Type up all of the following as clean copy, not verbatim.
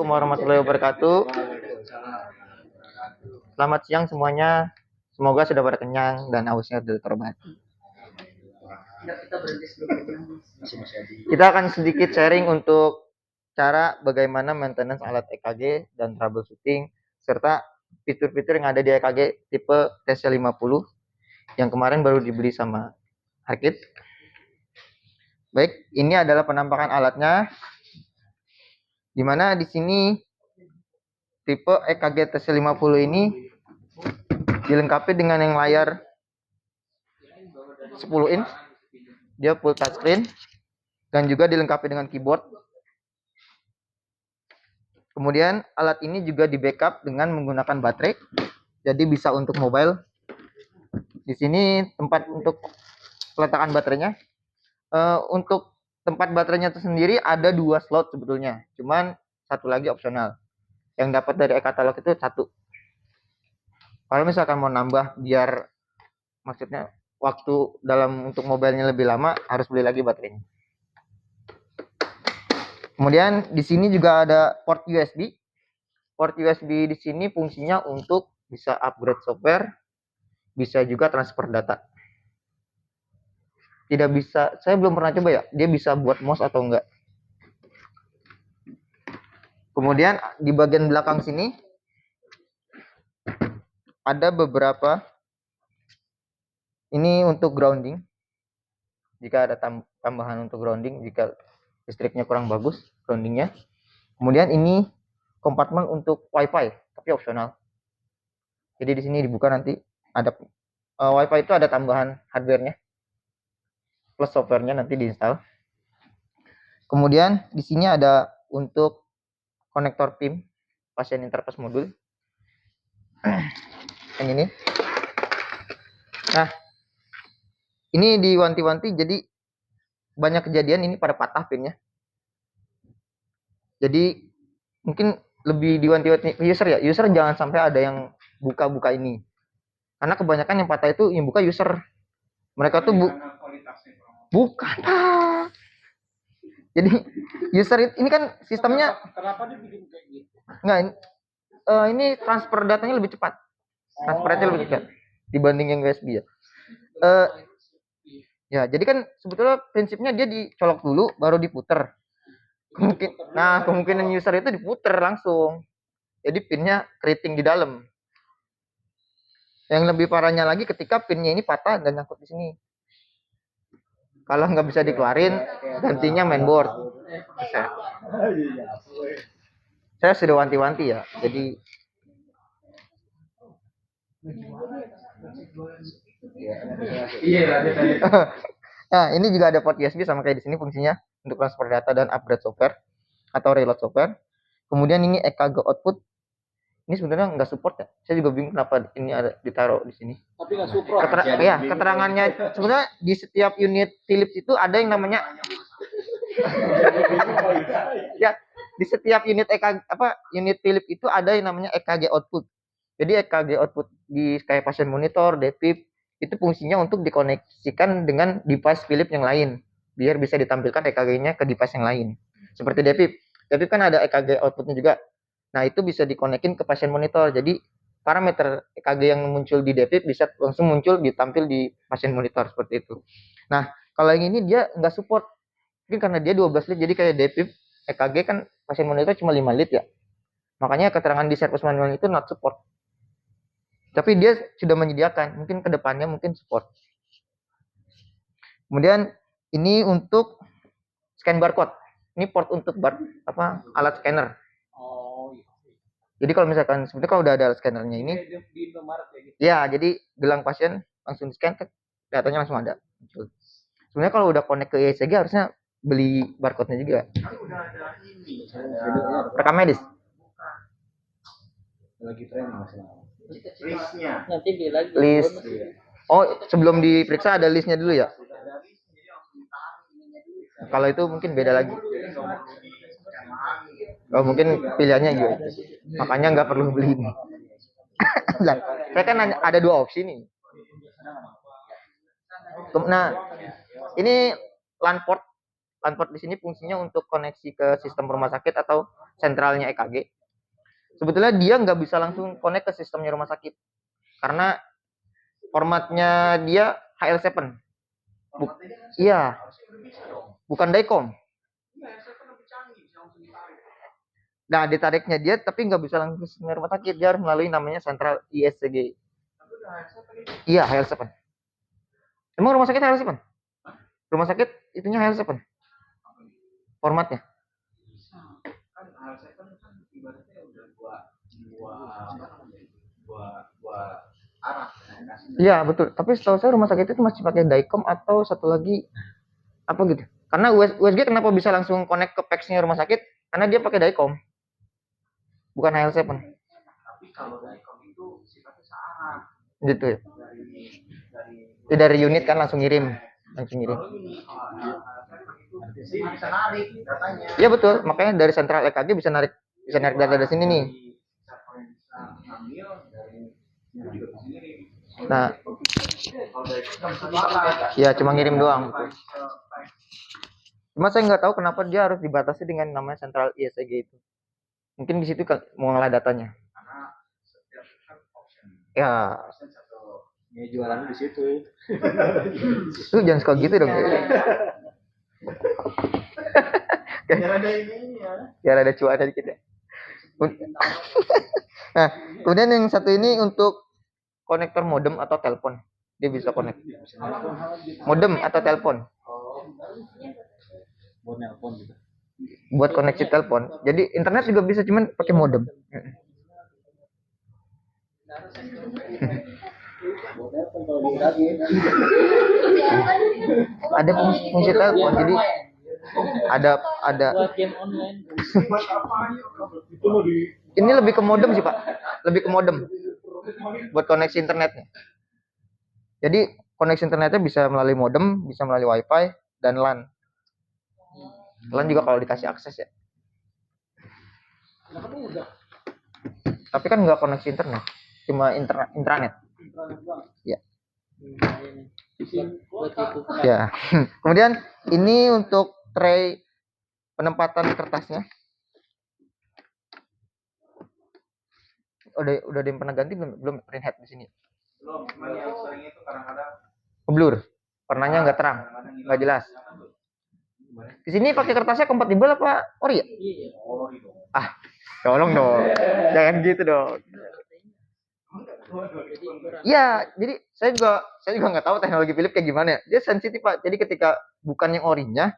Assalamualaikum warahmatullahi wabarakatuh. Selamat siang semuanya. Semoga sudah pada kenyang dan hausnya sudah terobati. Kita akan sedikit sharing untuk cara bagaimana maintenance alat EKG dan troubleshooting serta fitur-fitur yang ada di EKG tipe TC50 yang kemarin baru dibeli sama Harkit. Baik, ini adalah penampakan alatnya. Di mana di sini tipe EKG TC50 ini dilengkapi dengan yang layar 10 inch, dia full touchscreen dan juga dilengkapi dengan keyboard. Kemudian alat ini juga di backup dengan menggunakan baterai, jadi bisa untuk mobile. Di sini tempat untuk peletakan baterainya. Untuk tempat baterainya itu sendiri ada 2 slot sebetulnya, cuman satu lagi opsional. Yang dapat dari e-katalog itu 1. Kalau misalkan mau nambah biar maksudnya waktu dalam untuk mobilenya lebih lama, harus beli lagi baterainya. Kemudian di sini juga ada port USB. Port USB di sini fungsinya untuk bisa upgrade software, bisa juga transfer data. Tidak bisa, saya belum pernah coba ya, dia bisa buat mouse atau enggak. Kemudian di bagian belakang sini ada beberapa, ini untuk grounding. Jika ada tambahan untuk grounding, jika listriknya kurang bagus groundingnya. Kemudian ini kompartemen untuk WiFi, tapi opsional. Jadi di sini dibuka nanti ada WiFi itu ada tambahan hardware-nya plus software-nya nanti diinstal. Kemudian di sini ada untuk konektor PIM pasien interface modul. Yang ini. Nah, ini diwanti-wanti, jadi banyak kejadian ini pada patah pinnya. Jadi mungkin lebih diwanti-wanti user ya. User jangan sampai ada yang buka-buka ini. Karena kebanyakan yang patah itu yang buka user. Mereka tuh bukan. Jadi user ini kan sistemnya. Kenapa dia bikin kayak gitu? Enggak, ini transfer datanya lebih cepat. Transfernya lebih cepat dibanding yang USB ya. Ya, jadi kan sebetulnya prinsipnya dia dicolok dulu baru diputer. Kemungkinan user itu diputer langsung. Jadi pinnya keriting di dalam. Yang lebih parahnya lagi ketika pinnya ini patah dan nyangkut di sini. Kalau nggak bisa dikeluarin, gantinya mainboard. Saya sudah wanti-wanti ya. Jadi nah, ini juga ada port USB sama kayak di sini fungsinya untuk transfer data dan upgrade software atau reload software. Kemudian ini EKG output. Ini sebenarnya nggak support ya. Saya juga bingung kenapa ini ada ditaruh di sini. Tapi nggak support. Keterangannya sebenarnya di setiap unit Philips itu ada yang namanya ya, di setiap unit EKG unit Philips itu ada yang namanya EKG output. Jadi EKG output di kayak pasien monitor, DPIP itu fungsinya untuk dikoneksikan dengan device Philips yang lain biar bisa ditampilkan EKG-nya ke device yang lain. Seperti DPIP. DPIP kan ada EKG outputnya juga. Nah, itu bisa dikonekin ke pasien monitor. Jadi parameter EKG yang muncul di DPIP bisa langsung muncul ditampil di pasien monitor seperti itu. Nah, kalau yang ini dia nggak support. Mungkin karena dia 12 lead, jadi kayak DPIP EKG kan pasien monitor cuma 5 lead ya. Makanya keterangan di service manual itu not support. Tapi dia sudah menyediakan, mungkin kedepannya mungkin support. Kemudian ini untuk scan barcode. Ini port untuk alat scanner. Jadi kalau misalkan sebenarnya kalau udah ada scannernya ini, ya jadi gelang pasien langsung scan, datanya langsung ada. Sebenarnya kalau udah connect ke ECG harusnya beli barcode-nya juga. Rekam medis. Lagi tren masalah. Listnya. Nanti beli lagi. List. Oh, sebelum diperiksa ada listnya dulu ya? Kalau itu mungkin beda lagi. Oh, mungkin pilihannya gitu. Makanya nggak perlu beli ini. Saya kan ada 2 opsi nih. Nah, ini LAN port LAN port di sini fungsinya untuk koneksi ke sistem rumah sakit atau sentralnya EKG. Sebetulnya dia nggak bisa langsung connect ke sistemnya rumah sakit karena formatnya dia HL7. Iya, bukan Dicom. Nah, ditariknya dia tapi nggak bisa langsung ke rumah sakit, dia harus melalui namanya sentral ISCG. Iya, HL7. Emang rumah sakit HL7? Rumah sakit itunya HL7. Formatnya. Iya, betul. Tapi setahu saya rumah sakit itu masih pakai Dicom atau satu lagi apa gitu. Karena USG kenapa bisa langsung connect ke PACS-nya rumah sakit? Karena dia pakai Dicom. Bukan HL7. Tapi kalau Dicom itu sifatnya searah. Gitu ya. Dari unit kan langsung ngirim. Bisa narik datanya. Iya betul, makanya dari sentral EKG bisa narik data dari sini nih. Nah, ya cuma ngirim doang. Cuma saya nggak tahu kenapa dia harus dibatasi dengan namanya sentral ISCG itu. Mungkin di situ mau ngolah datanya. Ya. Ya jualan di situ. Lu jangan suka gitu dong. Biar ada ininya. Biar ada cuan dikit ya. Nah, kemudian yang satu ini untuk konektor modem atau telepon. Dia bisa connect. Modem atau telepon. Buat telepon gitu. Buat koneksi telepon. Jadi internet juga bisa cuman pakai modem. Ada fungsi telepon, jadi ada ini lebih ke modem sih Pak, lebih ke modem buat koneksi internetnya. Jadi koneksi internetnya bisa melalui modem, bisa melalui wifi dan LAN. LAN juga kalau dikasih akses ya. Tapi kan nggak koneksi internet, cuma intranet. Ya. Ya. Kemudian ini untuk tray penempatan kertasnya. Udah ada yang pernah ganti belum print head di sini? Belum, yang sering itu kadang-kadang blur. Warnanya nggak terang, nggak jelas. Di sini pakai kertasnya kompatibel apa ori ya? Ori dong. Ah, tolong dong. Jangan gitu dong. Iya, jadi saya juga nggak tahu teknologi Philips kayak gimana ya. Dia sensitif Pak. Jadi ketika bukan yang orinya,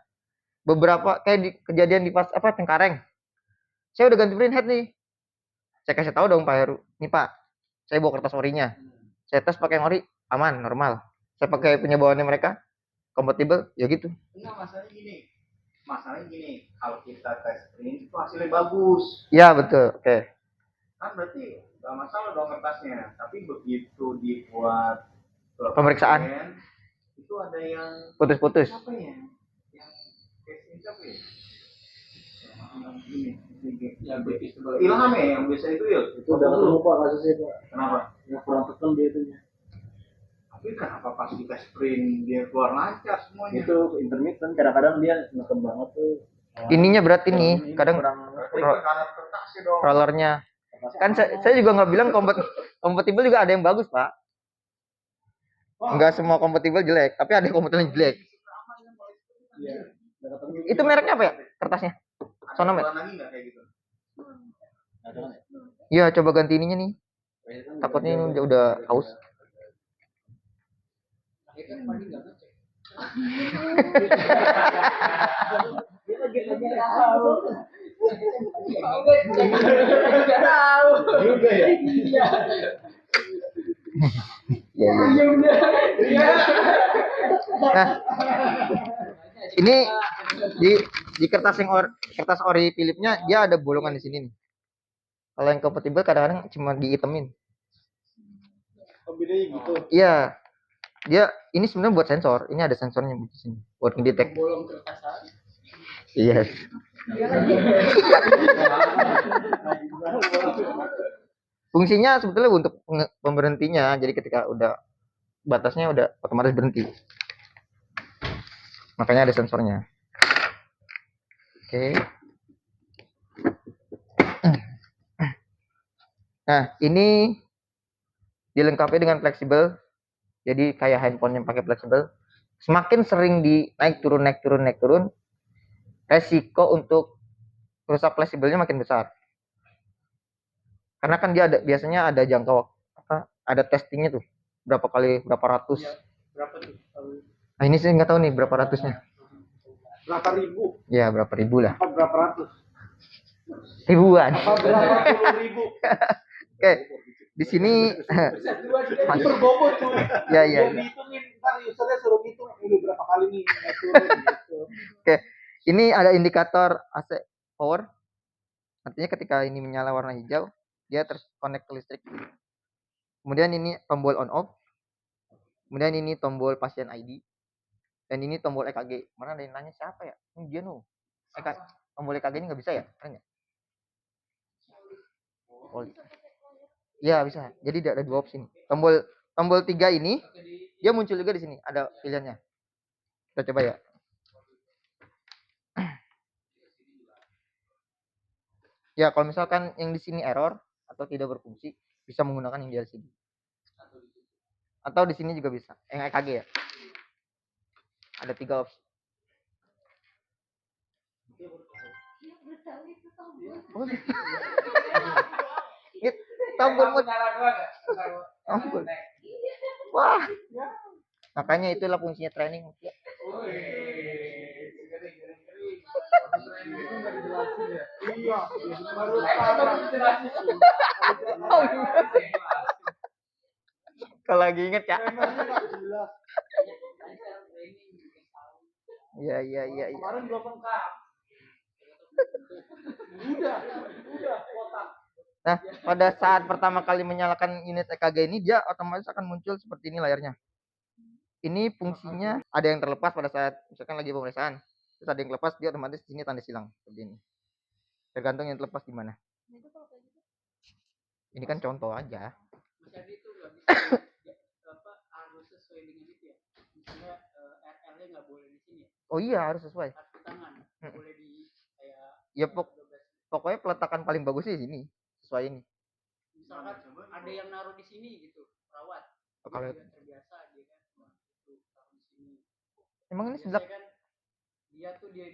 beberapa kayak kejadian di pas Cengkareng. Saya udah ganti print head nih. Saya kasih tahu dong Pak Heru. Nih Pak, saya bawa kertas orinya. Saya tes pakai yang ori, aman, normal. Saya pakai punya bawaannya mereka, kompatibel, ya gitu. Enggak, masalahnya gini, kalau kita tes print itu hasilnya bagus. Iya betul, oke. Kan berarti nggak masalah dong kertasnya, tapi begitu dibuat pemeriksaan itu ada yang putus-putus. Apa ya? Yang case apa ya? Yang ini, Ilham ya yang biasa itu ya? Itu udah ketemu Pak kasusnya Pak. Kenapa? Yang kurang tekan dia itunya. Tapi kenapa pas kita sprint dia keluar lancar semuanya? Itu intermittent, kadang-kadang dia neken banget tuh. Ininya berarti nih, kadang rollernya. Kan saya juga nggak bilang kompatibel juga ada yang bagus Pak. Nggak semua kompatibel jelek, tapi ada yang kompatibel jelek. Itu mereknya apa ya kertasnya? Sonomet. Iya, coba ganti ininya nih. Takutnya ini udah haus. Nah, ini di kertas kertas ori Philipsnya dia ada bolongan di sini nih. Kalau yang kompatibel kadang-kadang cuma diitemin. Gitu. Iya. Dia ini sebenarnya buat sensor. Ini ada sensornya di sini buat ngedetek. Bolong kertasan. Iya. Fungsinya sebetulnya untuk pemberhentinya. Jadi ketika udah batasnya udah otomatis berhenti. Makanya ada sensornya. Oke. Nah, ini dilengkapi dengan fleksibel. Jadi kayak handphone yang pakai fleksibel. Semakin sering di naik turun, resiko untuk rusak fleksibelnya makin besar. Karena kan dia biasanya ada jangka waktu, ada testingnya tuh. Berapa kali, berapa ratus. Ya, berapa tuh? Nah, ini sih nggak tahu nih berapa ratusnya. Berapa ribu? Ya, berapa ribu lah. Apa berapa ratus? Ribuan. Apa berapa puluh ribu? Oke. Di sini berbobot tuh. Ya. Dihitungin, ntar usernya suruh hitung ini berapa kali nih turun gitu. Oke. Ini ada indikator AC power. Artinya ketika ini menyala warna hijau, dia terkonek ke listrik. Kemudian ini tombol on off. Kemudian ini tombol pasien ID. Dan ini tombol EKG. Mana ada yang nanya siapa ya? Ini dia nuh. Tombol EKG ini nggak bisa ya? Kan ya? Ya bisa. Jadi ada dua opsi nih. Tombol 3 ini dia muncul juga di sini. Ada pilihannya. Kita coba ya. Ya, kalau misalkan yang di sini error atau tidak berfungsi, bisa menggunakan yang di LCD. Atau di sini juga bisa. Yang EKG ya. Ada 3 opsi. Tombol ampun. Wah. Makanya itulah fungsinya training. Iya, baru Kalau lagi inget ya. Iya. Kemarin belum lengkap. Udah kotak. Nah, pada saat pertama kali menyalakan unit EKG ini, dia otomatis akan muncul seperti ini layarnya. Ini fungsinya ada yang terlepas pada saat misalkan lagi pemeriksaan. Terus ada yang lepas, dia otomatis di sini tanda silang seperti ini. Tergantung yang terlepas di mana. Ini kan contoh aja. Jadi itu nggak bisa harus sesuai dengan itu ya. Misalnya RL-nya nggak boleh di sini. Oh iya, harus sesuai. Kaki tangan boleh di kayak. Ya pokoknya peletakan paling bagus sih di sini. Sesuai ini. Misalkan ada yang naruh di sini gitu, perawat. Kalau terbiasa dia kan taruh di sini. Emang ini sebelah kan dia tuh dia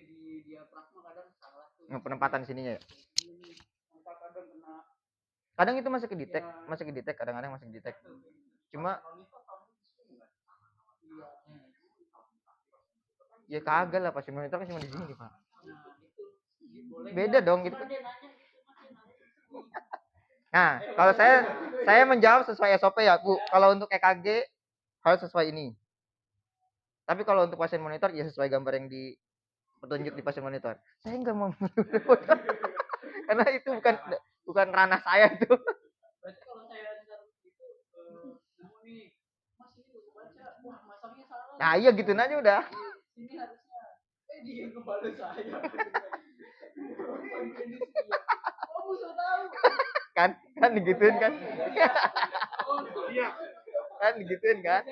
prasma kadang salah tuh. Penempatan sininya ya. Kadang kena. Kadang itu masih kedetek, kadang-kadang masih kedetek. Cuma ya kagak lah, pasien monitor kan cuma di sini, Pak. Beda dong gitu. Nah, kalau saya menjawab sesuai SOP ya, Bu. Kalau untuk EKG harus sesuai ini. Tapi kalau untuk pasien monitor ya sesuai gambar yang di petunjuk di pasien monitor. Saya enggak mau karena itu bukan ranah saya itu. Berarti kalau saya itu nih Mas ini baca, wah masangnya salah. Nah, iya gitu aja udah. Ini harusnya dia kepala saya. Kamu sudah tahu. Kan digituin kan. Iya. Kan digituin kan.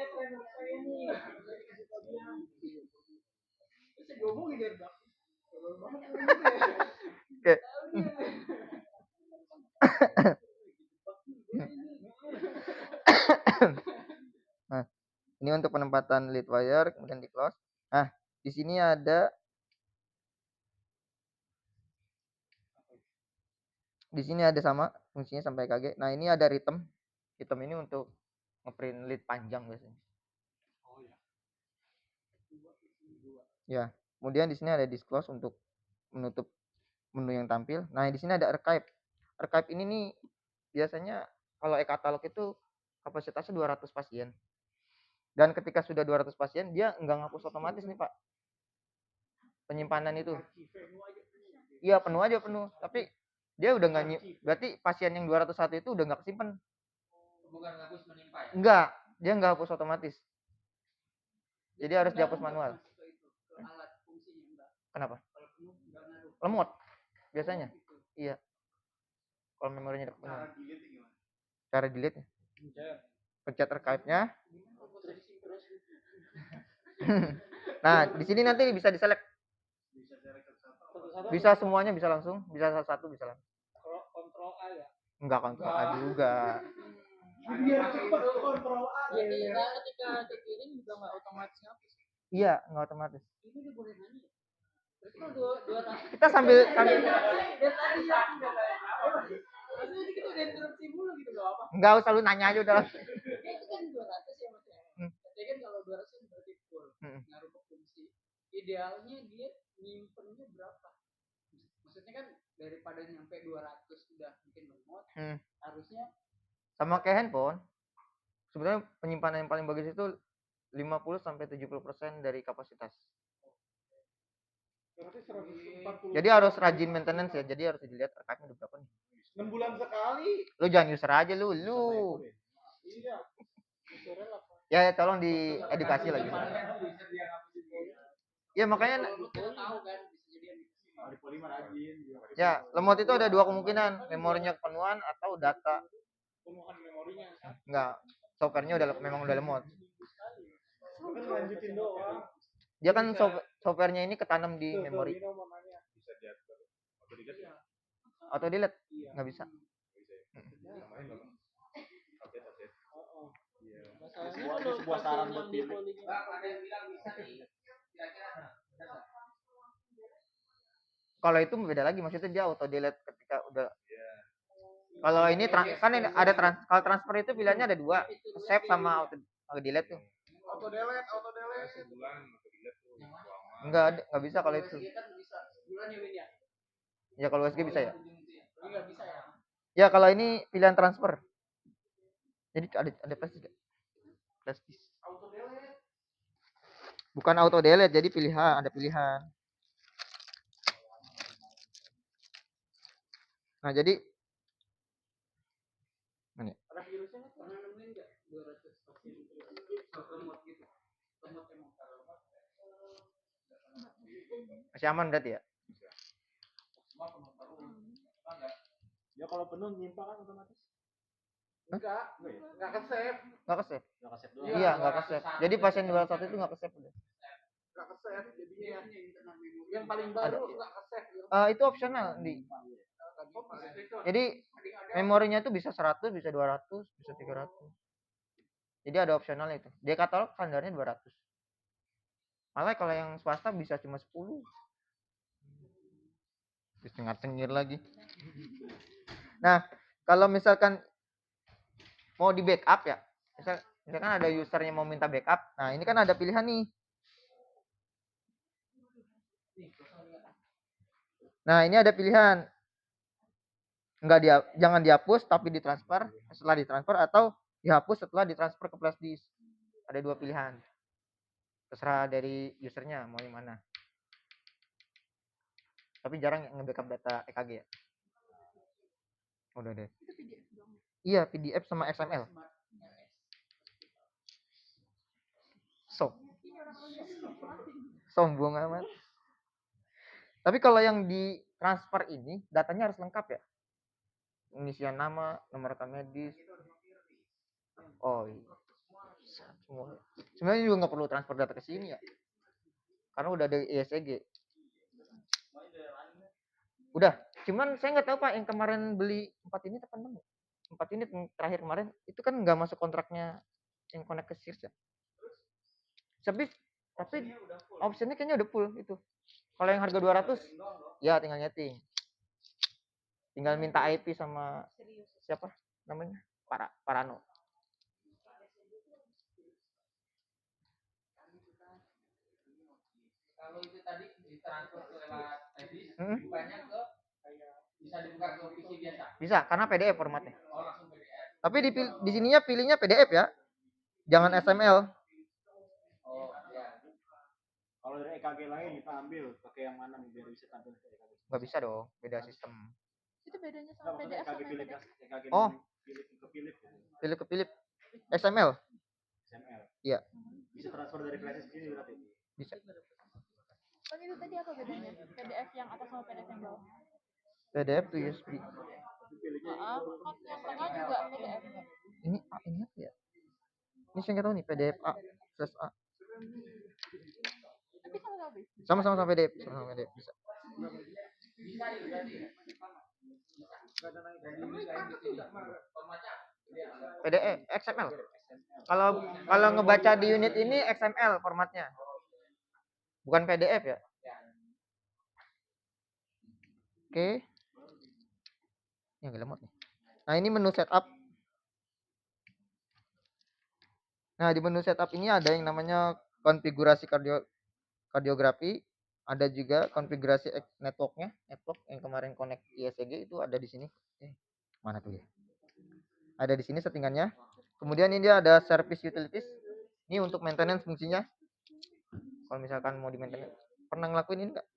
Oke. Nah, ini untuk penempatan lead wire kemudian di close. Nah, di sini ada sama fungsinya sampai EKG. Nah, ini ada rhythm. Rhythm ini untuk ngeprint lead panjang biasanya. Oh ya. Ya. Kemudian di sini ada disclose untuk menutup menu yang tampil. Nah, di sini ada archive. Archive ini nih biasanya kalau e-katalog itu kapasitasnya 200 pasien. Dan ketika sudah 200 pasien, dia enggak ngapus otomatis nih, Pak. Penyimpanan itu. Iya, penuh aja. Tapi dia udah enggak, berarti pasien yang 201 itu udah enggak kesimpan. Bukan ngapus menimpa ya? Enggak, dia enggak hapus otomatis. Jadi harus dihapus manual. Alat fungsinya enggak. Kenapa? Kalau penuh enggak ngaruh. Lemot biasanya. Iya. Kalau memorinya udah penuh. Cara delete-nya. Pencet archive-nya. Nah, di sini nanti bisa diselect. Bisa semuanya, bisa langsung, bisa satu bisa langsung. Kontrol A ya. Enggak kontrol A juga. Biar cepat kontrol A. Berarti ketika dikirim juga nggak otomatis ngapus. Iya, nggak otomatis. Ini udah boleh nanya. Berarti kalau dua ratus. Kita sambil Dari tadi ya. Maksudnya ini kita udah interupsi mulu gitu loh apa? nggak usah lu nanya aja udah. Ya itu kan 200 ya mas ya. Jadi kan kalau 200 kan berarti full. Ngaruh ke fungsi. Idealnya dia nyimpennya berapa? Maksudnya kan daripada nyampe 200 udah mungkin lemot. Harusnya sama kayak handphone. Sebenarnya penyimpanan yang paling bagus itu 50-70% dari kapasitas. Berarti 140. Jadi harus rajin maintenance ya. Jadi harus dilihat rekatnya udah berapa nih. 6 bulan sekali. Lu jangan user aja lu. Iya. Ya tolong diedukasi lagi. Ya makanya tahu kan bisa jadi ya lemot itu ada dua kemungkinan, memorinya kepenuhan atau data. Penuhan memorinya. Enggak, softwarenya memang udah lemot. Kan lanjutin doang. Dia kan softwarenya ini ketanam di memori. Bisa diatur. Auto delete nggak bisa. Sebuah saran buat pilih. Ada yang bilang bisa nih. Kira-kira kalau itu beda lagi, maksudnya dia auto delete ketika udah. Kalau ini kan ada kalau transfer itu pilihannya ada dua, save sama auto delete tuh. Auto delete. Nggak bisa kalau itu. Ya kalau USG bisa ya. Nggak bisa ya. Ya kalau ini pilihan transfer. Jadi ada flash disk. Bukan auto delete, jadi ada pilihan. Nah, jadi mana? Ada virusnya nggak? Pernah nemuin nggak 200 lemot gitu? Lemot emang Masih aman berarti ya? Ya kalau penuh nyimpan kan otomatis. Enggak ke save. Nggak ke save. Doang. Iya, nggak ke save. Jadi pasien 201 itu nggak ke save udah. Nggak ke save jadinya yang paling baru nggak ke save. Itu opsional di. Jadi memorinya itu bisa 100, bisa 200, bisa 300. Jadi ada opsional itu. Dia katalog standarnya 200. Malah kalau yang swasta bisa cuma 10. Terus cengar-cengir lagi. Nah, kalau misalkan mau di backup ya, misalkan ada usernya mau minta backup, nah ini kan ada pilihan nih. Nah ini ada pilihan, jangan dihapus tapi ditransfer setelah ditransfer, atau dihapus setelah ditransfer ke flash disk. Ada dua pilihan, terserah dari usernya mau yang mana. Tapi jarang nge-backup data EKG ya. Udah deh. Iya, PDF sama XML. Sombong amat. Tapi kalau yang di transfer ini datanya harus lengkap ya. Pengisian nama, nomor rekam medis. Oh iya. Semua. Sebenarnya juga nggak perlu transfer data ke sini ya. Karena udah ada ESG. Udah. Cuman saya nggak tahu Pak, yang kemarin beli 4 unit apa 6 ya? 4 unit yang terakhir kemarin itu kan nggak masuk kontraknya yang connect ke SIRS ya. Tapi optionnya kayaknya udah full itu. Kalau yang harga 200 ya tinggal nyeting. Tinggal minta IP sama siapa namanya? Parano. Kalau itu tadi ditransfer lewat edis, bukanya ke kayak bisa dibuka ke PC biasa. Bisa, karena PDF formatnya. Oh, langsung PDF. Tapi di sininya pilihnya PDF ya. Jangan XML. Oh, ya. Kalau dari EKG lain kita ambil pakai yang mana nih biar bisa tampil ke EKG? Nggak bisa dong, beda sistem. Itu bedanya sama PDF sama PDF. Oh, pilih ke Philip. XML. XML. Iya. Bisa transfer dari flash disk ini berarti? Bisa. Oh, itu tadi apa bedanya? PDF yang atas sama PDF yang bawah? PDF tuh USB. Kan yang tengah juga PDF. Ini apa ya? Ini saya nggak tahu nih, PDF A plus A. Tapi sama-sama Sama-sama PDF, bisa. PDF, XML. Kalau kalau ngebaca di unit ini XML formatnya, bukan PDF ya. Oke. Ini agak lemot nih. Nah, ini menu setup. Nah, di menu setup ini ada yang namanya konfigurasi kardiografi, ada juga konfigurasi network yang kemarin connect ISG itu ada di sini. Mana tuh ya? Ada di sini settingannya. Kemudian ini ada service utilities. Ini untuk maintenance fungsinya. Kalau misalkan mau di maintenance, pernah ngelakuin ini enggak?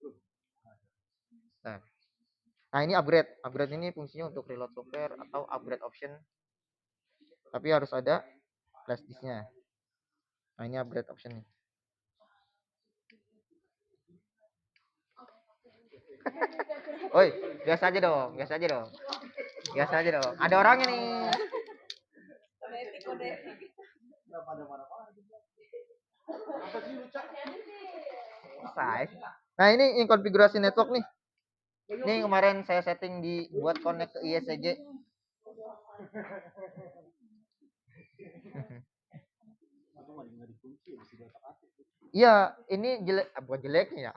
Nah, ini upgrade. Upgrade ini fungsinya untuk reload software atau upgrade option. Tapi harus ada flash disknya. Nah, ini upgrade option nih. Oi, biasa aja dong, biasa aja dong. Biasa aja dong. Ada orangnya nih. Selesai. Nah, ini yang konfigurasi network nih. Ini kemarin saya setting buat connect ke ISG. Iya, ini jelek, bukan jeleknya ya.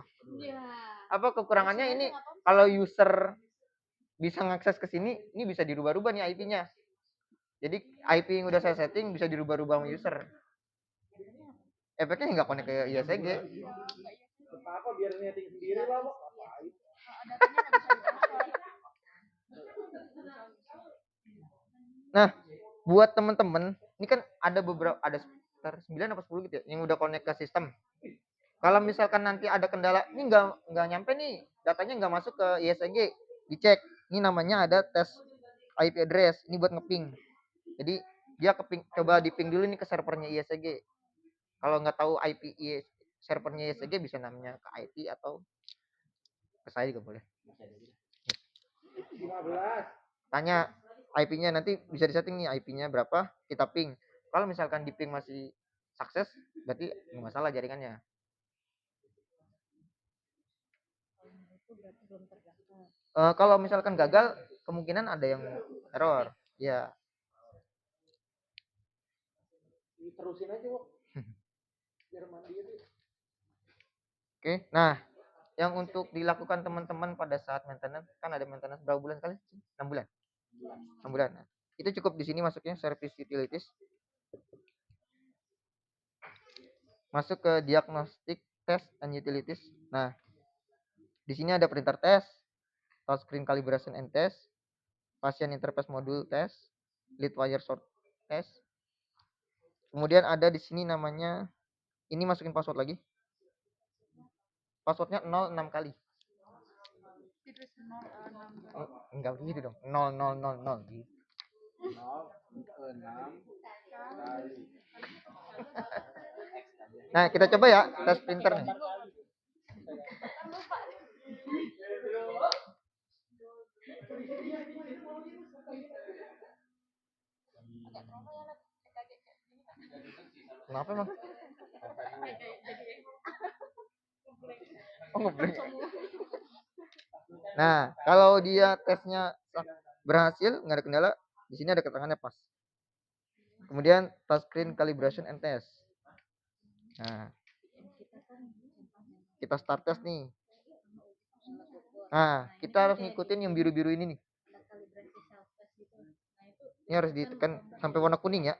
Apa kekurangannya ini kalau user bisa ngakses ke sini, ini bisa dirubah-rubah nih IP-nya. Jadi IP yang udah saya setting bisa dirubah-rubah sama user. Efeknya nggak connect ke ISG. Apa biar nyeting sendiri lah, Pak. Nah, buat temen-temen, ini kan ada beberapa, ada sekitar 9 atau 10 gitu ya, yang udah connect ke sistem. Kalau misalkan nanti ada kendala, ini nggak nyampe nih, datanya nggak masuk ke ISG, dicek. Ini namanya ada tes IP address, ini buat ngeping. Jadi dia coba diping dulu nih ke servernya ISG. Kalau nggak tahu IP servernya ISG bisa namanya ke IP atau ke saya juga boleh. 15. Tanya IP-nya, nanti bisa disetting nih IP-nya berapa, kita ping. Kalau misalkan di ping masih sukses, berarti nggak masalah jaringannya. Kalau misalkan gagal, kemungkinan ada yang error. Ya. Terusin aja, Pak. Biar mandiri. Oke. Nah, yang untuk dilakukan teman-teman pada saat maintenance, kan ada maintenance berapa bulan kali? 6 bulan. 6 bulan. Nah, itu cukup di sini masuknya service utilities. Masuk ke diagnostic test and utilities. Nah, di sini ada printer test, touchscreen calibration and test, patient interface module test, lead wire sort test. Kemudian ada di sini namanya, ini masukin password lagi. Passwordnya 06 kali. Oh, enggak gitu dong. 0000 gitu. 0, 6 kali. Nah, kita coba ya tes printer nih. Kenapa emang? Oh, ngeblank. Nah, kalau dia tesnya berhasil, nggak ada kendala, di sini ada keterangannya pas. Kemudian touchscreen calibration and test. Nah, kita start test nih. Nah, kita harus ngikutin yang biru-biru ini nih. Ini harus ditekan sampai warna kuning ya.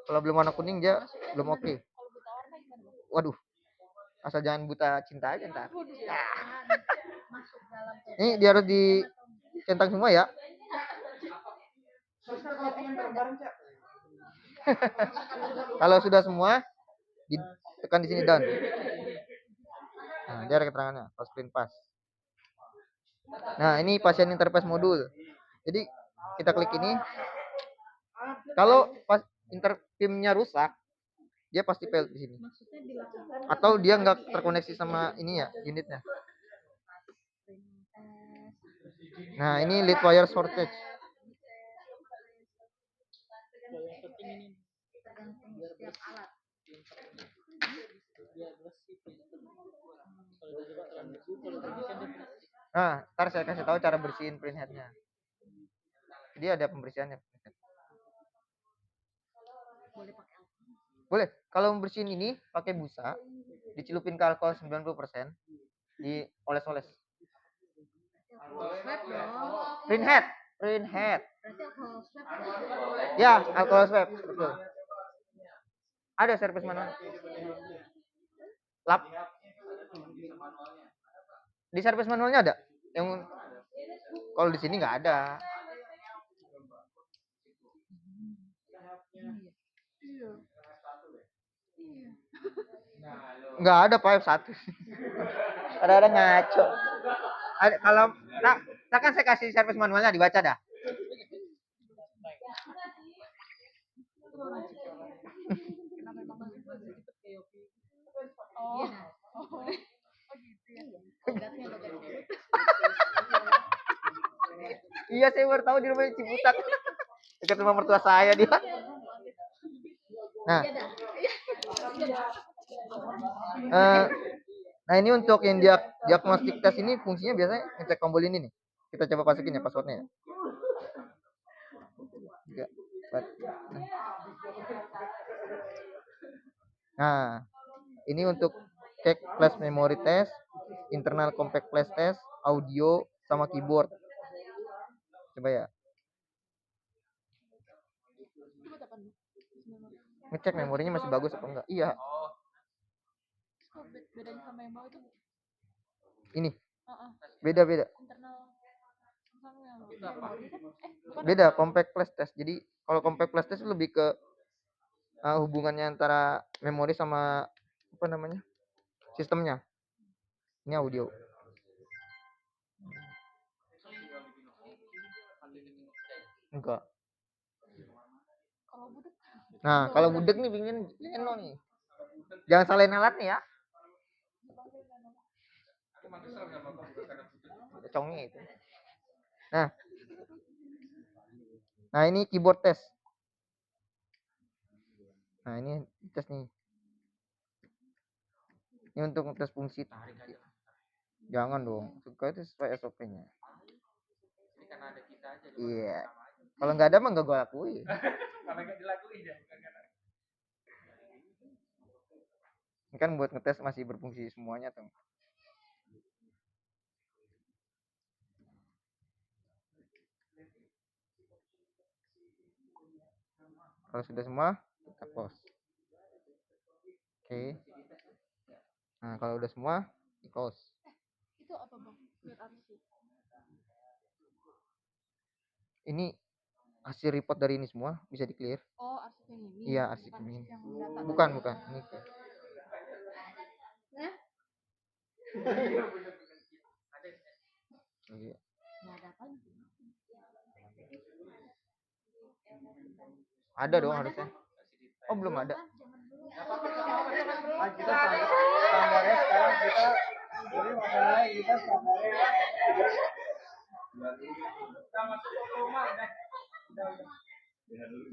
Kalau belum warna kuning dia belum oke. Waduh, asal jangan buta cinta aja ntar. Ini dia harus dicentang semua ya. Kalau sudah semua, ditekan di sini done. Nah, dia ada keterangannya, touchscreen pass. Nah, ini patient interface module. Jadi kita klik ini. Kalau pas pimnya rusak, dia pasti fail di sini. Atau dia nggak terkoneksi sama ini ya, unitnya. Nah, ini lead wire shortage. Nah, ntar saya kasih tahu cara bersihin printheadnya. Jadi ada pembersihannya. Boleh. Kalau bersihin ini pakai busa, dicelupin ke alkohol 90%, dioles-oles. Swab dong. Printhead. Berarti alkohol swab kan? Ya, alkohol swab, betul. Ada servis manual. Lap. Di servis manualnya ada. Yang kalau di sini nggak ada. Nggak ada Pak F1. Ada ngaco. Ada, kalau nah kan saya kasih servis manualnya, dibaca dah. Iya, nah. Logatnya logat cewek. Iya, saya baru tahu di rumah Ciputat. Dekat rumah mertua saya dia. Nah, nah ini untuk yang diagnostik tes ini fungsinya biasanya ngecek tombol ini nih. Kita coba masukin ya passwordnya ya. 3, 4. Nah, ini untuk cek flash memory test, internal compact flash test, audio sama keyboard. Coba ya. Ngecek memorinya masih bagus apa enggak? Iya. Bedanya sama yang bawah itu Ini. Beda. internal sama yang memori kan? Bukan. Beda compact flash test. Jadi kalau compact flash test lebih ke hubungannya antara memori sama apa namanya? Sistemnya. Ini audio. Enggak. Kalau budek. Nah, kalau budek nih pingin Leno nih. Jangan salahin alat nih ya. Conge itu. Nah, ini keyboard test. Nah, ini tes nih. Ini untuk tes fungsi. Jangan dong. Suka itu sesuai SOP-nya. Ini karena ada kita aja. Iya. Kalau nggak ada mah nggak gue lakuin. Karena nggak dilakuin ya. Ini kan buat ngetes masih berfungsi semuanya tuh. Kalau sudah semua, kita close. Oke. Nah, kalau udah semua, di close. Itu apa bang? Biar arsip. Ini hasil report dari ini semua bisa di clear. Oh, arsip yang ini. Iya, arsip Bukan ini. yang data. Bukan. Ini. Iya. Ada dong harusnya. Oh, belum ada. Kita standarnya sekarang kita jadi masalahnya kita standarnya kita masuk ke rumah udah.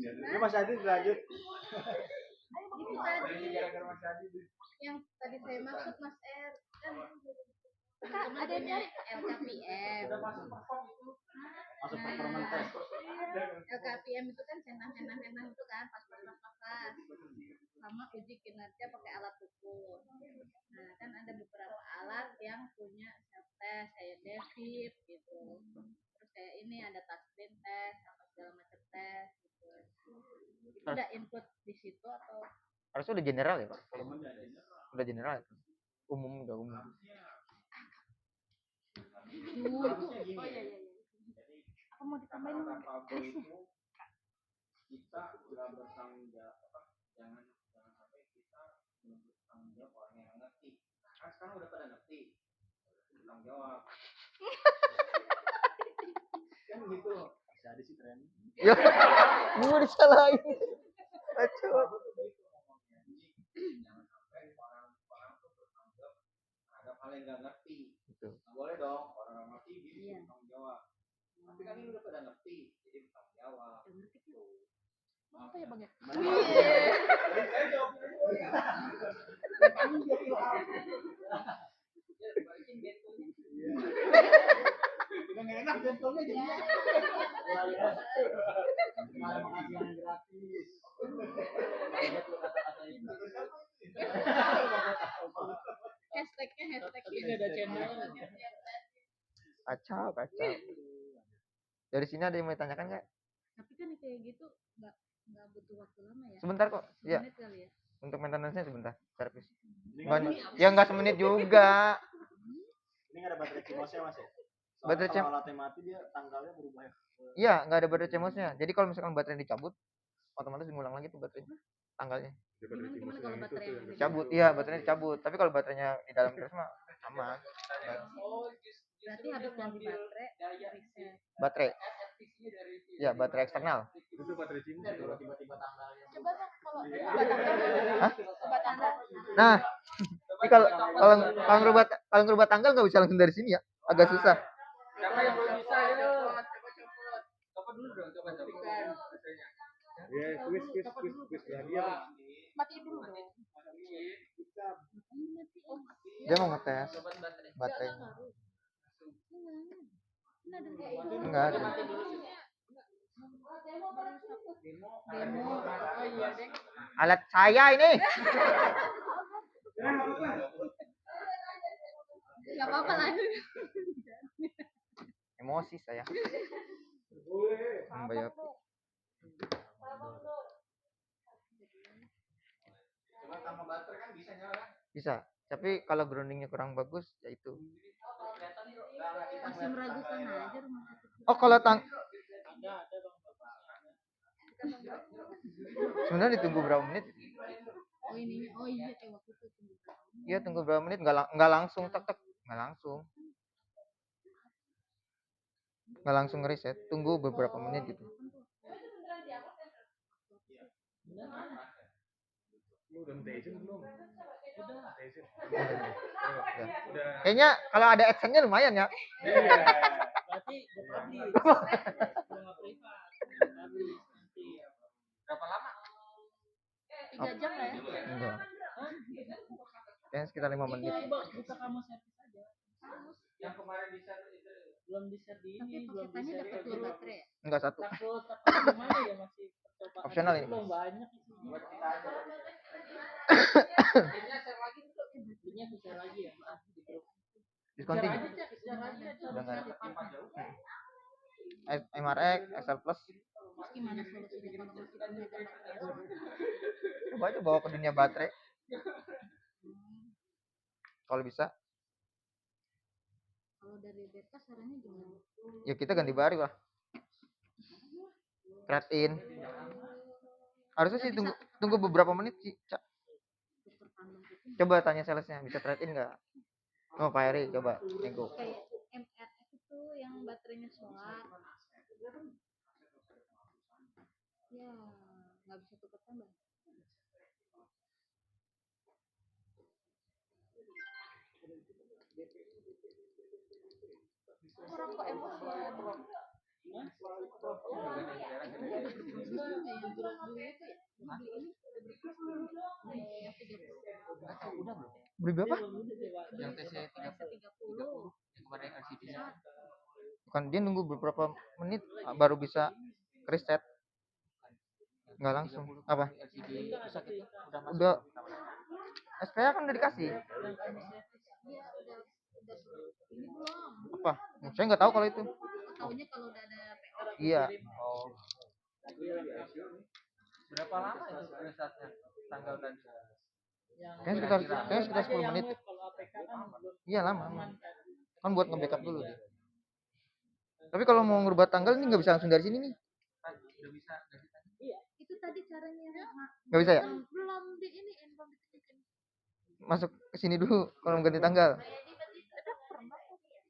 Ini Mas Adi lanjut. Itu tadi yang tadi saya maksud Mas R kan ada yang nyari LKPM. Masuk performance test. LKPM itu kan centang itu kan pas sama uji kinerja pakai alat ukur. Nah kan ada beberapa alat yang punya self test kayak Devip gitu. Terus kayak ini ada touchscreen test apa segala macam tes gitu. Itu udah input di situ atau Harusnya udah general ya, Pak? Udah general ya? Umum. Oh iya. Apa mau ditambahin? Kita nggak bertanggung jawab, jangan sampai kita bertanggung jawab orang yang ngerti. Kan sekarang udah pada ngerti, bertanggung jawab. Kan gitu. Jadi sih keren. Ya, gue disalahin. Aduh. Jangan sampai orang tuh bertanggung jawab terhadap hal yang nggak ngerti. Nggak boleh dong orang ngerti dia bertanggung jawab. Tapi kan ini udah pada ngerti, jadi bertanggung jawab. Apa ya bang ya? Malah makasih yang gratis. Hashtagnya Tapi nggak ada channel. Kacau. Dari sini ada yang mau ditanyakan nggak? Tapi kan kayak gitu nggak butuh waktu lama ya. Sebentar kok. Ya, Menit kali ya. untuk maintenance-nya sebentar. Servis. Ini Banyak. Ya nggak semenit juga. nggak ada baterai CMOS-nya Mas ya? Soalnya Baterai kalau CMOS. alatnya mati dia tanggalnya berubah ya. Iya, nggak ada baterai CMOS-nya. Jadi kalau misalkan baterai dicabut, otomatis ngulang lagi tuh baterai tanggalnya. Gimana kalau baterai yang ada? Cabut, iya baterainya dicabut. Tapi kalau baterainya di dalam terus mah aman. Berarti habis ganti baterai reset. Baterai, RTC-nya dari itu. ya baterai eksternal. Itu tuh baterai CMOS kalau tiba-tiba tanggalnya. Coba dong kalau coba tanggal. Hah? Coba tanggal. Nah, ini kalau ngerubah tanggal nggak bisa langsung dari sini ya, agak susah. Siapa yang belum bisa ya? Coba dulu dong, coba kan. Ya, kuis lagi ya. Matiin dulu dong. Dia mau ngetes Coba baterai. baterainya. Ini ada Enggak ada. demo. Oh iya, Dek. Alat saya ini. Gak apa-apa lah. Emosi saya. Bayar. Coba tambah baterai kan bisa nyala. Bisa. Tapi kalau groundingnya kurang bagus, ya itu. Masih meragukan aja rumah sakit. Oh, kalau Ada Bang. sebenarnya ditunggu berapa menit? Oh ininya, oh iya kayak waktu itu tunggu berapa menit. Iya, tunggu berapa menit? Nggak langsung tek, nggak langsung. Nggak langsung reset, tunggu beberapa menit gitu. Lu udah minta izin belum? Udah. Izin. Udah. Kayaknya kalau ada adsense-nya lumayan ya. Berarti publish. Nggak privat. Publish nanti. Berapa lama? 3 jam lah ya. Enggak. Kayaknya sekitar 5 menit. Buka kamu servis aja. Yang kemarin di share itu belum di share di Tapi ini, belum di paketannya share. dapat 2 baterai ya? Enggak satu. Takut gimana ya, masih percobaan. Opsional ini. Belum banyak isinya. Buat kita aja. Ini share lagi tuh. Ini aku share lagi ya. Di grup. Diskon Share tinggi. aja, Cak. Share lagi aja. Udah nggak ada. Apa jauh? MRX, XL Plus. Terus gimana solusinya kalau masih punya baterai? Coba aja bawa ke dunia baterai. Kalau bisa, Kalau dari Beta sarannya gimana? ya kita ganti baru lah. Trade in. Harusnya sih tunggu beberapa menit sih, Cak. Tukar tambang itu Coba tanya salesnya, bisa trade in nggak? Oh, Pak Eri, coba nego. kayak MRX itu yang baterainya solar. Ya, nggak bisa tukar tambah. Orang kok emosi ya. Beli berapa? Yang TC 30. 30. Yang kemarin LCD. Bukan, dia nunggu beberapa menit baru bisa reset. Nggak langsung. Apa? LCD rusak itu udah masuk. Udah. SPA kan udah dikasih. Iya, udah ini belum. Apa? Saya nggak tahu kalau itu. Taunya kalau udah ada PO. Iya. Oh. Berapa lama itu resetnya? Tanggal tadi. Kayaknya sekitar 10 menit. Kalau APK kan belum Iya, lama. Kan buat nge-backup dulu dia. Tapi kalau mau ngerubah tanggal ini nggak bisa langsung dari sini nih. udah bisa. Iya, itu tadi caranya. Nggak bisa ya? Belum di ini, belum diketik. Masuk ke sini dulu kalau mau ganti tanggal.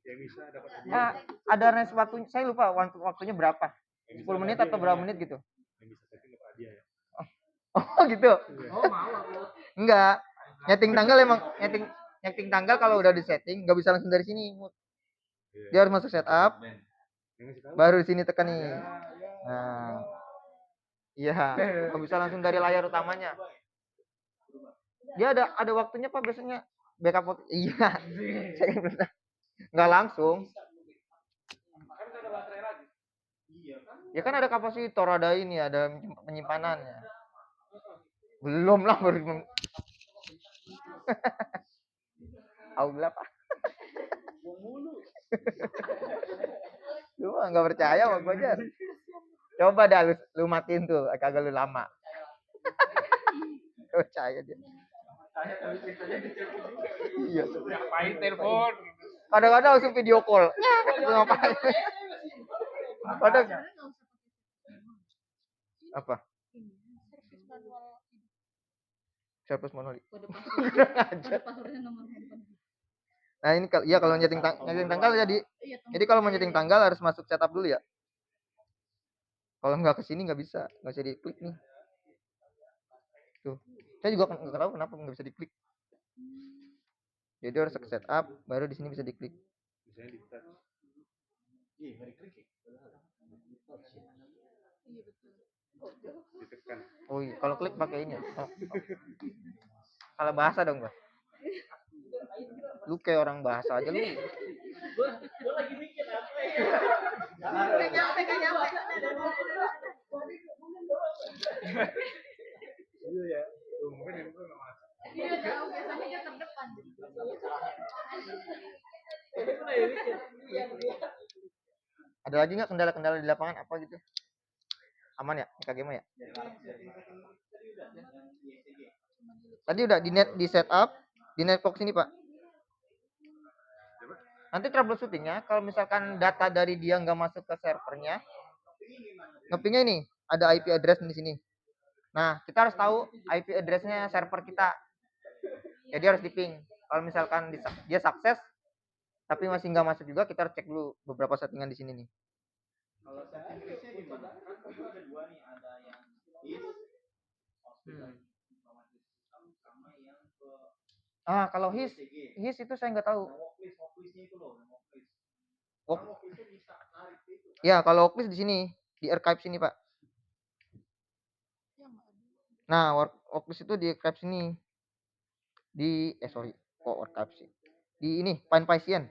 Ya bisa dapat hadiah. Ah, ada range waktunya. Saya lupa waktunya berapa. 10 menit atau berapa menit gitu. Yang bisa setting dapat hadiah ya. Oh, gitu. Oh, mau aku. Enggak. Nyeting tanggal emang nyeting tanggal kalau udah di setting nggak bisa langsung dari sini. Dia harus masuk setup. Baru di sini tekan nih. Nah. Iya, nggak bisa langsung dari layar utamanya. Dia ada waktunya Pak biasanya backup waktu. Iya. Saya belum tahu. Nggak langsung. Kan udah ada baterai lagi. Iya kan. Ya kan ada kapasitor, ada ini, ada penyimpanannya. Belum lah baru gelap. Lu mah nggak percaya sama gua aja. Coba dah lu matiin tuh, kagak lu lama. Percaya dia. Iya. Ngapain telepon? Kadang-kadang langsung video call. Lu ngapain? Kadang Sebenarnya nggak usah pakai apa? Servis manual hidup. Service monoli. kode passwordnya nomor handphone. Nah ini kalau ya kalau nyeting tanggal jadi Iya, jadi kalau mau nyeting tanggal harus masuk setup dulu ya. Kalau nggak kesini nggak bisa diklik nih. Tuh, saya juga nggak tahu kenapa nggak bisa diklik. Jadi harus ke setup, baru di sini bisa diklik. Misalnya di touch. Ih, nggak diklik ya? Iya betul. Ditekan. Oh iya, kalau klik pakai ini. Oh. Salah bahasa dong gua. Lu kayak orang bahasa aja lu. Gue lagi mikir apa ya? Iya ya. Mungkin itu nggak masuk. Iya, tahu biasanya dia terdepan. Ada lagi nggak kendala-kendala di lapangan apa gitu? Aman ya? EKG mah ya? Tadi udah di setup, di netbox ini Pak. Nanti troubleshootingnya kalau misalkan data dari dia nggak masuk ke servernya, ngepingnya ini ada IP address di sini. Nah kita harus tahu IP addressnya server kita. Jadi harus diping. Kalau misalkan dia sukses tapi masih nggak masuk juga, kita harus cek dulu beberapa settingan di sini nih. Kalau setting listnya gimana? Kan itu ada dua nih, ada yang is, hospital informasi sistem, sama yang ke Kalau his itu saya nggak tahu. Worklistnya itu loh, worklist. Work- Worklist itu bisa narik itu. Ya kalau worklist di sini, di archive sini Pak. Ya nggak ada. Nah worklist itu di archive sini. Kok archive sih? Di ini find patient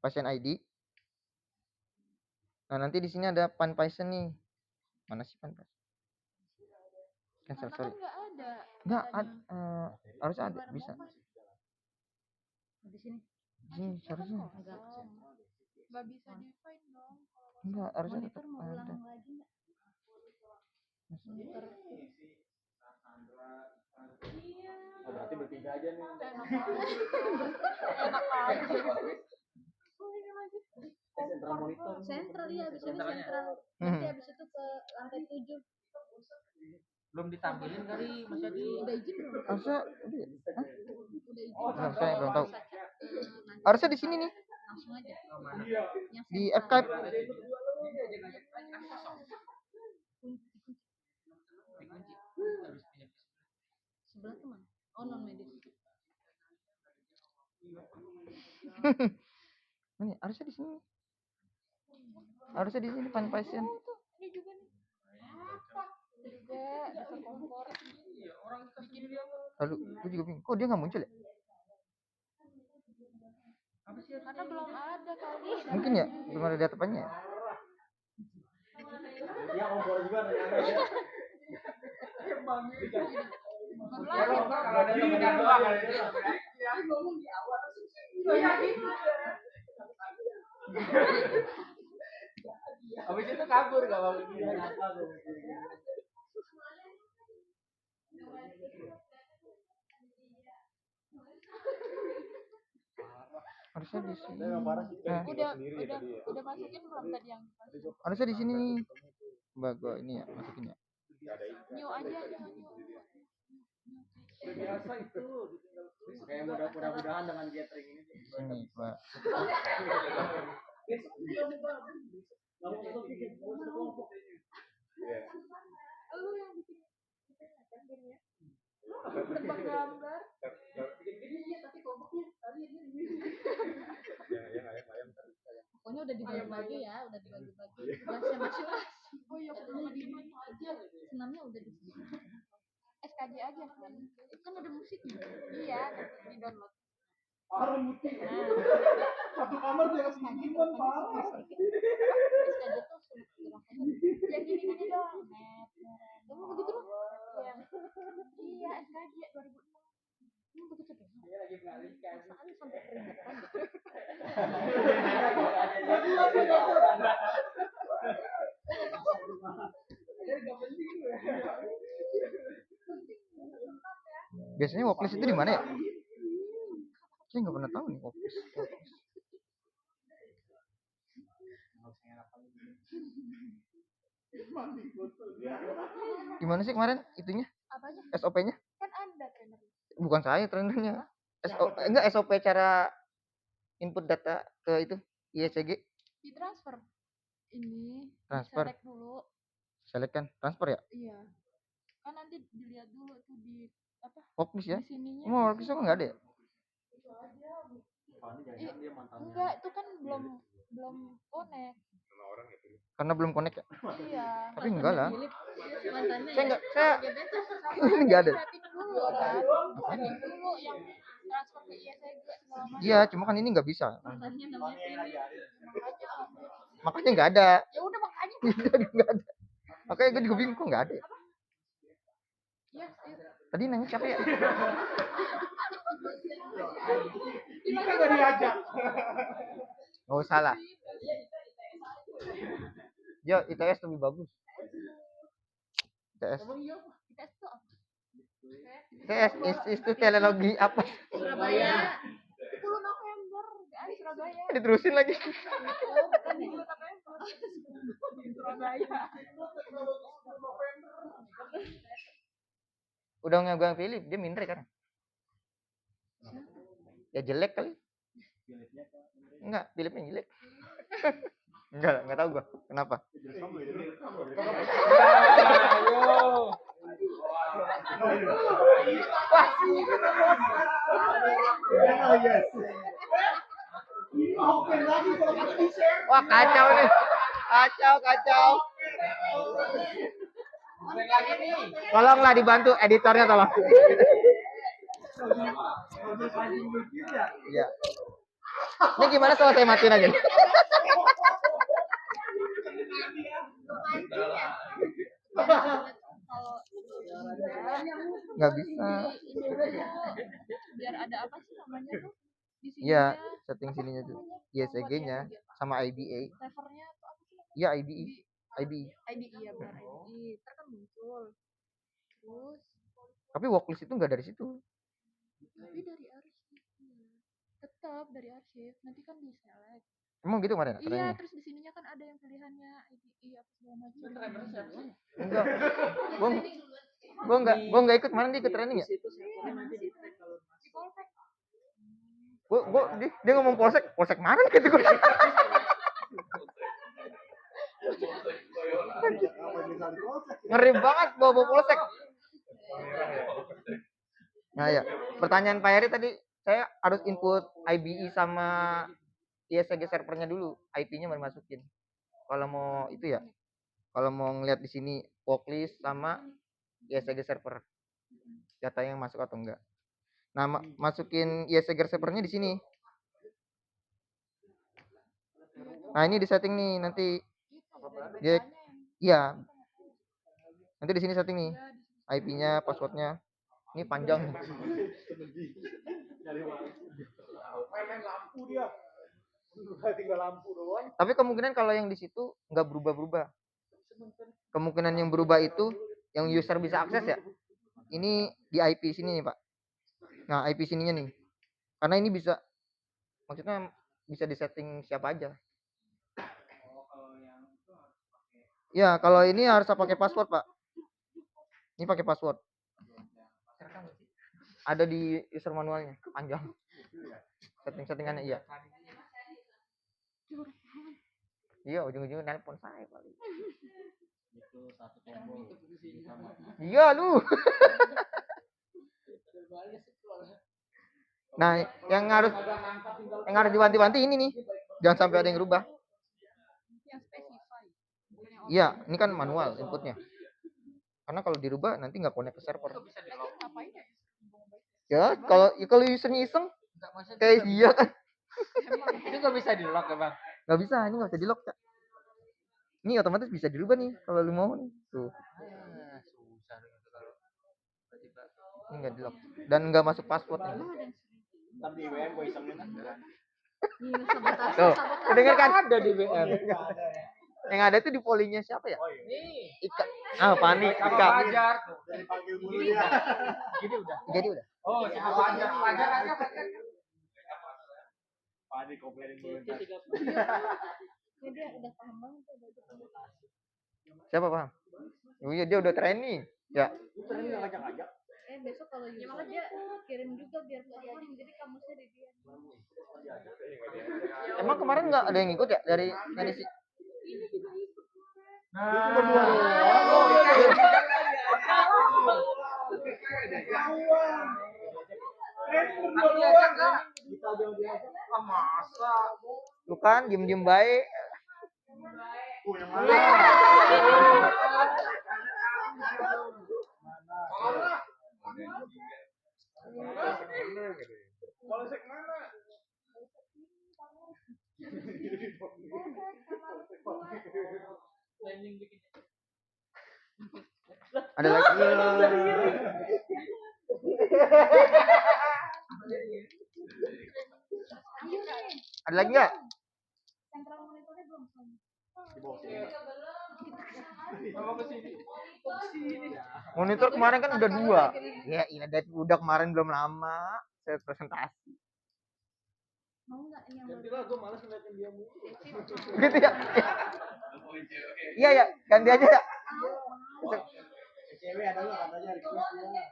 ID. Nah nanti di sini ada find patient nih. Mana sih find patient? Cancel, Karena sorry. kan nggak ada. Nggak datanya. harus ada, bisa. Di sini. Di sini harusnya. Nggak bisa di find dong. Enggak, harusnya Monitor tetap mau ada. ulang lagi nggak? Monitor Oh, berarti bertiga aja nih. Enak aja. Sentral monitor. sentral ya, abis ini sentral. Nanti abis itu ke lantai 7. Belum ditampilin kali Mas Adi. Udah izin belum? Harusnya Udah izin. belum, saya belum tahu. Nanti Harusnya di sini nih, langsung aja. Yang di sentral. archive. Sebelah tuh mana? Oh, non medis. Ini harusnya di sini. Harusnya di sini find patient. Ini juga nih. Juga bisa kompor. Bikin dia Lalu gue juga bingung, kok dia nggak muncul ya? karena belum ada kali. Mungkin ya, belum ada datapannya ya. Dia ngobrol juga nanya ya. Habis itu kabur gak mau Harusnya di sini. Udah masukin belum tadi yang Harusnya di sini nih. Coba gue ini ya masukin ya. new aja jangan new. Biasa itu. Kayak mudah-mudahan dengan gathering ini. Sini, Pak. Lu yang bikin gambarnya. Tebak gambar. Tapi kelompoknya tadi ini. Pokoknya udah dibagi-bagi ya, udah dibagi-bagi. Tugasnya masing-masing. Oh iya, udah di mana aja. Senamnya udah di sini. SKJ aja kan. Kan ada musiknya. Iya, di download. Satu kamar dia kasih gimana, Pak? SKJ tuh sulit gerak. Biasanya worklist itu di mana ya? Saya nggak pernah tahu nih worklist. Gimana sih kemarin itunya? Apanya? SOP-nya? Kan ada trainer. Bukan saya trainernya. Enggak SOP cara input data ke itu ISCG. Di transfer. Ini Transfer. select dulu. Select kan transfer ya? Iya. Kan nanti dilihat dulu tuh di apa? Worklist ya? Di sininya. Mau worklist kok nggak ada ya? Enggak, itu kan belum connect. Karena belum connect ya? Iya. Tapi enggak lah. Mantannya Saya ya? enggak, saya Sama ini enggak ada. setting dulu kan. Setting dulu yang transfer ke ISG segala macam. Iya, cuma kan ini nggak bisa. Mantannya namanya Vini. Makanya nggak ada. Ya udah makanya. Nggak ada. Makanya gue juga bingung kok nggak ada. Iya, Tadi nanya siapa ya? Ika nggak diajak. Nggak usah lah. Yo, ITS lebih bagus. ITS. ITS tuh apa? ITS Institut Teknologi apa? Surabaya. 10 November, guys, Surabaya. Diterusin lagi. Oh, bukan 10 November. Surabaya. Udah nggak pilih, dia minder kan? Ya jelek kali. Enggak, Philipnya jelek. Enggak tahu gua. Kenapa? Wah, kacau nih. Kacau. Tolonglah dibantu editornya tolong. Iya. Ini gimana kalau saya matiin aja? Nggak bisa. Biar ada apa sih namanya tuh? Di sini. Iya, setting sininya tuh. ISG-nya sama IBA. Servernya tuh apa sih namanya? Iya, IBE. IBE. IDE ya benar IDE. Ntar kan muncul. Terus Tapi worklist itu nggak dari situ. tapi dari arsip. Tetap dari arsip. Nanti kan di select. Emang gitu kemarin? Iya, terus di sininya kan ada yang pilihannya IDE apa segala macam. Enggak. Gua nggak ikut, mana dia ikut training ya? Di polsek. Dia ngomong polsek mana gitu gua. Ngeri banget bawa polsek. Nah ya, pertanyaan Pak Heri tadi, saya harus input IBE sama ISG servernya dulu, IP-nya baru masukin. Kalau mau itu ya, kalau mau ngeliat di sini worklist sama ISG server, datanya yang masuk atau enggak. Nah, masukin ISG servernya di sini. Nah, ini di setting nih nanti. Dia, iya. Nanti di sini setting nih. IP-nya, passwordnya. Ini panjang. Main lampu dia. Tinggal lampu doang. Tapi kemungkinan kalau yang di situ nggak berubah-berubah. Kemungkinan yang berubah itu yang user bisa akses ya. Ini di IP sini nih, Pak. Nah, IP sininya nih. Karena ini bisa, maksudnya bisa disetting siapa aja. Ya, kalau ini harus pakai password, Pak. Ini pakai password. Ada di user manualnya, panjang. Settingannya iya. Iya, ujung-ujungnya nelpon saya paling. Itu satu tombol. Iya, lu. Nah, yang harus diwanti-wanti ini nih. Jangan sampai ada yang rubah. Yang specify. Iya, ini kan manual inputnya. Karena kalau dirubah nanti nggak connect ke server. Ngapain ya? Ya, kalau usernya iseng, kayak dia kan. Itu nggak bisa di lock ya bang? Nggak bisa, ini nggak bisa di lock, Cak. Ini otomatis bisa dirubah nih kalau lu mau nih. Tuh. Susah gitu kalau tiba-tiba. Ini nggak di lock dan nggak masuk password nih. Ntar di WM gue isengin. Sabotase. Tuh, dengar kan? Ada di WM. Yang ada itu di polinya siapa ya? Nih, Ika. Panik sama Ika. Fajar tuh. Dipanggil Gini gurunya. udah. Gini udah. Jadi udah. Oh, sama Fajar. Fajar aja Fajar. Panik komplainin dulu. Ini dia udah paham banget tuh baju komunikasi. Siapa paham? Oh iya dia udah training. Ya. Sering nggak ngajak-ngajak. Besok kalau Yusuf dia kirim juga biar nggak coding, jadi kamusnya di dia. Emang kemarin nggak ada yang ikut ya dari si Ini juga ikut. Nah, berdua doang. oh, Kita jauh diajak. masa tuh kan diem-diem baik. Yang mana? Polsek mana? Ada lagi. Ada lagi nggak? Sentral monitornya belum sama. Di bawah sini. Monitor kemarin kan udah 2. Ya, ini dari udah kemarin belum lama saya presentasi. Mau nggak ini yang Ganti baru? lah, gue malas ngeliatin dia mulu. Gitu ya. Iya ya, ganti aja ya. Cewek ada nggak katanya request dia.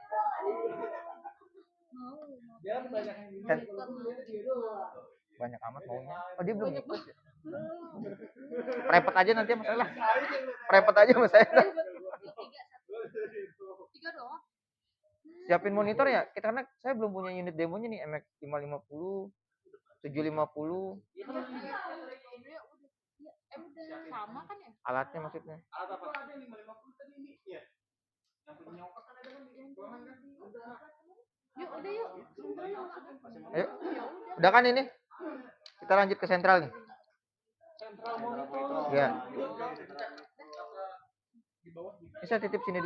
Mau. Dia banyak yang gini. Kan. Kalau gue lihat dia doang. Banyak amat maunya. Oh dia belum ikut. Ya? Prepet aja nanti masalah. Prepet aja mas saya. 3 doang. Siapin monitor ya. Kita karena saya belum punya unit demonya nih MX 550, 750 Sebenarnya udah sama kan ya? alatnya maksudnya. Alat apa? Ada 550 tadi ini. Iya. Yang punya nyokap kan ada kan di ruangan kan? Yuk udah yuk. Sentral yuk. Ayo. Udah kan ini? Kita lanjut ke sentral nih. Sentral monitor. Ya. Di bawah. Bisa titip sini dulu.